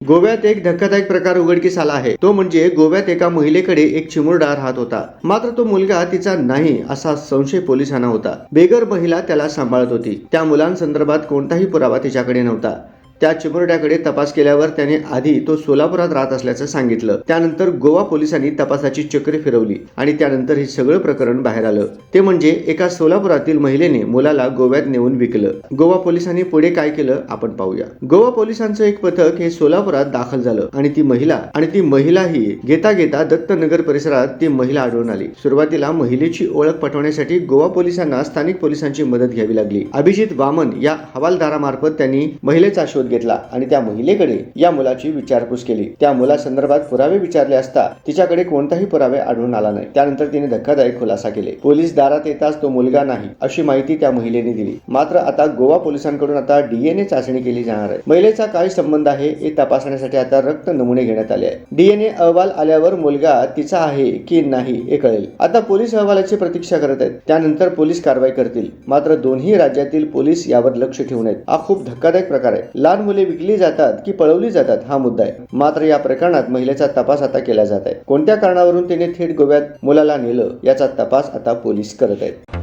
गोव्यात एक धक्कादायक प्रकार उघडकीस आला आहे। तो म्हणजे गोव्यात एका महिलेकडे एक चिमुरडा राहत होता, मात्र तो मुलगा तिचा नाही असा संशय पोलिसांना होता। बेगर महिला त्याला सांभाळत होती। त्या मुलांसंदर्भात कोणताही पुरावा तिच्याकडे नव्हता। त्या चिमुरड्याकडे तपास केल्यावर त्याने आधी तो सोलापुरात राहत असल्याचं सांगितलं। त्यानंतर गोवा पोलिसांनी तपासाची चक्रे फिरवली आणि त्यानंतर हे सगळं प्रकरण बाहेर आलं। ते म्हणजे एका सोलापुरातील महिलेने मुलाला गोव्यात नेऊन विकलं। गोवा पोलिसांनी पुढे काय केलं आपण पाहूया। गोवा पोलिसांचं एक पथक हे सोलापुरात दाखल झालं आणि ती महिलाही घेता दत्तनगर परिसरात ती महिला आढळून आली। सुरुवातीला महिलेची ओळख पटवण्यासाठी गोवा पोलिसांना स्थानिक पोलिसांची मदत घ्यावी लागली। अभिजित वामन या हवालदारामार्फत त्यांनी महिलेचा शोध घेतला आणि त्या महिलेकडे या मुलाची विचारपूस केली। त्या मुलासंदर्भात पुरावे विचारले असता तिच्याकडे कोणताही पुरावे आढळून आला नाही। त्यानंतर तिने धक्कादायक खुलासा केले। पोलीस दारात येताच तो मुलगा नाही अशी माहिती त्या महिलेने दिली। मात्र आता गोवा पोलिसांकडून आता डीएनए चाचणी केली जाणार आहे। महिलेचा काय संबंध आहे हे तपासण्यासाठी आता रक्त नमुने घेण्यात आले आहे। डीएनए अहवाल आल्यावर मुलगा तिचा आहे की नाही हे कळेल। आता पोलीस अहवालाची प्रतीक्षा करत आहेत, त्यानंतर पोलीस कारवाई करतील। मात्र दोन्ही राज्यातील पोलीस यावर लक्ष ठेवून आहेत। हा खूप धक्कादायक प्रकार आहे। लहान मुले विकली जातात की पळवली जातात हा मुद्दा आहे। मात्र या प्रकरणात महिलेचा तपास आता केला जात आहे। कोणत्या कारणावरून तिने थेट गोव्यात मुलाला नेलं याचा तपास आता पोलीस करत आहेत।